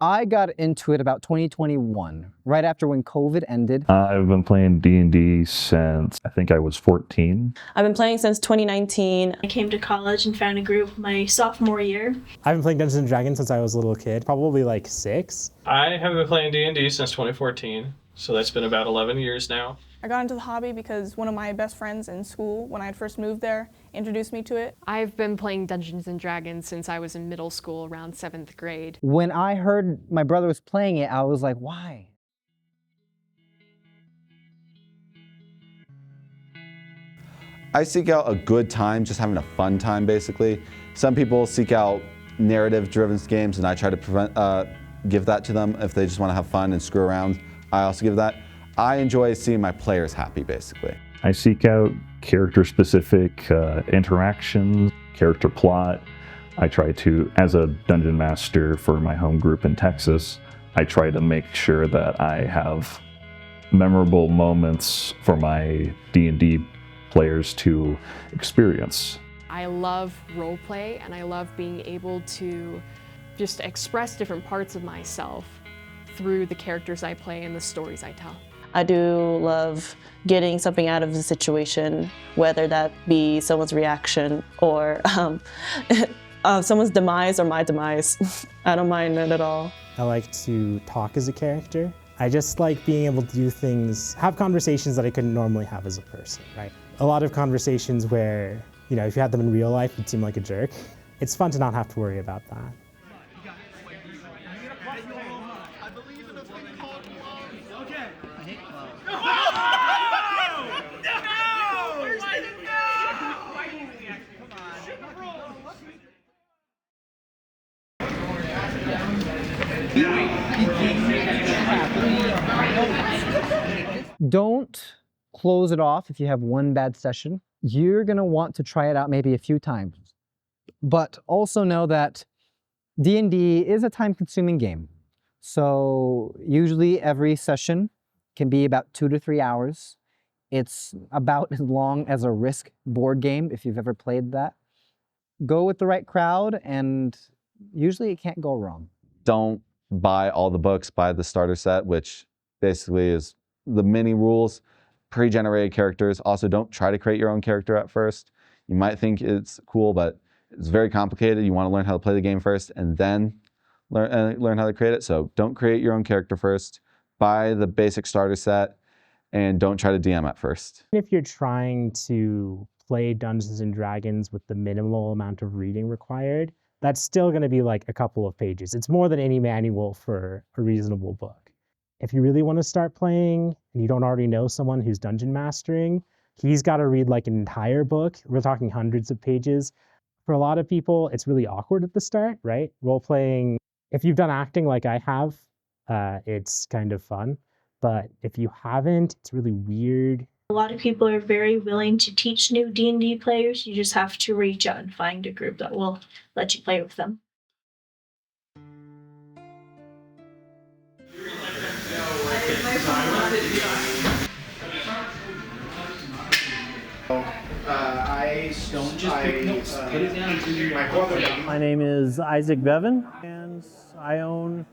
I got into it about 2021, right after when COVID ended. I've been playing D&D since I think I was 14. I've been playing since 2019. I came to college and found a group my sophomore year. I've been playing Dungeons and Dragons since I was a little kid, probably like 6. I have been playing D&D since 2014, so that's been about 11 years now. I got into the hobby because one of my best friends in school, when I had first moved there, introduced me to it. I've been playing Dungeons and Dragons since I was in middle school, around 7th grade. When I heard my brother was playing it, I was like, why? I seek out a good time, just having a fun time basically. Some people seek out narrative-driven games and I try to give that to them if they just want to have fun and screw around. I also give that. I enjoy seeing my players happy basically. I seek out character-specific interactions, character plot. I try to, as a dungeon master for my home group in Texas, I try to make sure that I have memorable moments for my D&D players to experience. I love roleplay and I love being able to just express different parts of myself through the characters I play and the stories I tell. I do love getting something out of the situation, whether that be someone's reaction or someone's demise or my demise. I don't mind it at all. I like to talk as a character. I just like being able to do things, have conversations that I couldn't normally have as a person, right? A lot of conversations where, you know, if you had them in real life, you'd seem like a jerk. It's fun to not have to worry about that. Don't close it off if you have one bad session. You're gonna want to try it out maybe a few times. But also know that D&D is a time-consuming game. So usually every session can be about 2 to 3 hours. It's about as long as a Risk board game, if you've ever played that. Go with the right crowd, and usually it can't go wrong. Don't buy all the books, buy the starter set, which basically is the mini rules, pre-generated characters. Also, don't try to create your own character at first. You might think it's cool, but it's very complicated. You want to learn how to play the game first and then learn how to create it. So don't create your own character first. Buy the basic starter set and don't try to DM at first. If you're trying to play Dungeons and Dragons with the minimal amount of reading required, that's still going to be like a couple of pages. It's more than any manual for a reasonable book. If you really want to start playing and you don't already know someone who's dungeon mastering, he's got to read like an entire book. We're talking hundreds of pages. For a lot of people, it's really awkward at the start, right? Role-playing, if you've done acting like I have, it's kind of fun. But if you haven't, it's really weird. A lot of people are very willing to teach new D&D players. You just have to reach out and find a group that will let you play with them. My name is Isaac Bevan, and I own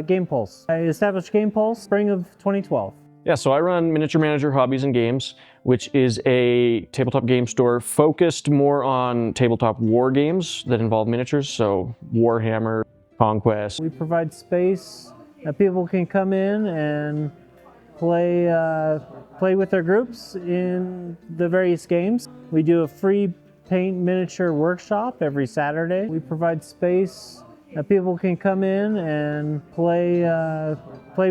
Game Pulse. I established Game Pulse spring of 2012. Yeah, so I run Miniature Manager Hobbies and Games, which is a tabletop game store focused more on tabletop war games that involve miniatures, so Warhammer, Conquest. We provide space that people can come in and play with their groups in the various games. We do a free paint miniature workshop every Saturday. We provide space that people can come in and play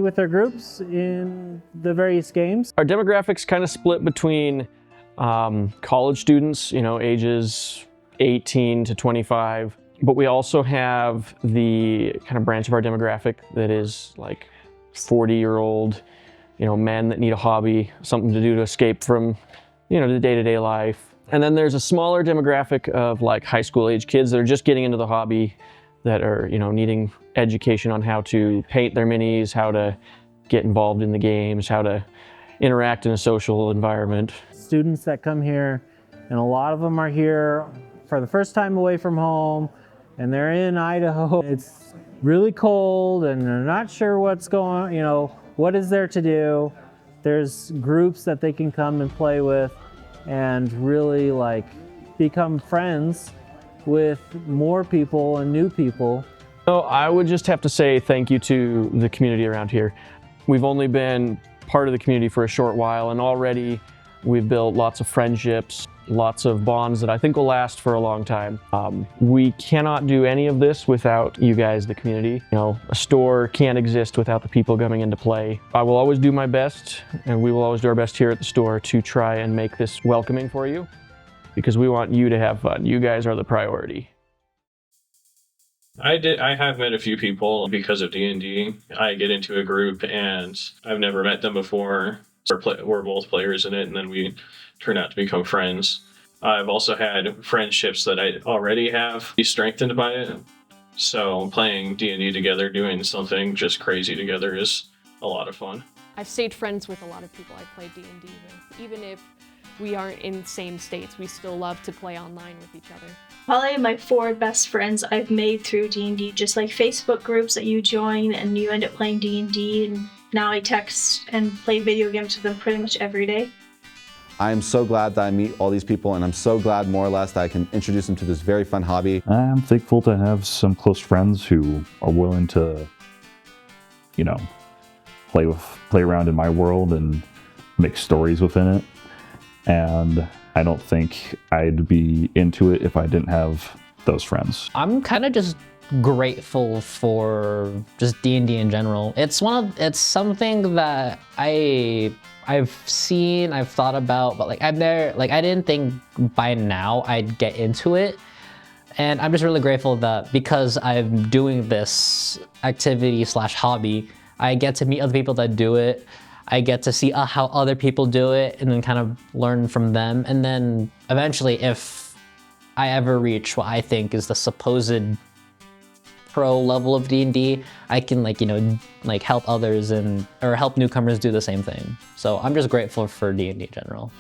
with their groups in the various games. Our demographics kind of split between college students, you know, ages 18 to 25, but we also have the kind of branch of our demographic that is like 40-year-old, you know, men that need a hobby, something to do to escape from, you know, the day-to-day life. And then there's a smaller demographic of like high school age kids that are just getting into the hobby, that are, you know, needing education on how to paint their minis, how to get involved in the games, how to interact in a social environment. Students that come here, and a lot of them are here for the first time away from home, and they're in Idaho. It's really cold and they're not sure what's going on, you know, what is there to do. There's groups that they can come and play with and really like become friends with more people and new people. So I would just have to say thank you to the community around here. We've only been part of the community for a short while, and already we've built lots of friendships, lots of bonds that I think will last for a long time. We cannot do any of this without you guys, the community. You know, a store can't exist without the people coming into play. I will always do my best, and we will always do our best here at the store to try and make this welcoming for you, because we want you to have fun. You guys are the priority. I have met a few people because of D&D. I get into a group and I've never met them before. We're both players in it, and then we turn out to become friends. I've also had friendships that I already have be strengthened by it. So playing D&D together, doing something just crazy together is a lot of fun. I've stayed friends with a lot of people I play D&D with. Even if we aren't in the same states, we still love to play online with each other. Probably my 4 best friends I've made through D&D, just like Facebook groups that you join and you end up playing D&D, and now I text and play video games with them pretty much every day. I'm so glad that I meet all these people, and I'm so glad more or less that I can introduce them to this very fun hobby. I'm thankful to have some close friends who are willing to, you know, play around in my world and make stories within it. And I don't think I'd be into it if I didn't have those friends. I'm kind of just grateful for just D&D in general. It's something that I've seen, I've thought about, but like I didn't think by now I'd get into it. And I'm just really grateful that because I'm doing this activity / hobby, I get to meet other people that do it. I get to see how other people do it and then kind of learn from them. And then eventually, if I ever reach what I think is the supposed pro level of D&D, I can help others or help newcomers do the same thing. So I'm just grateful for D&D in general.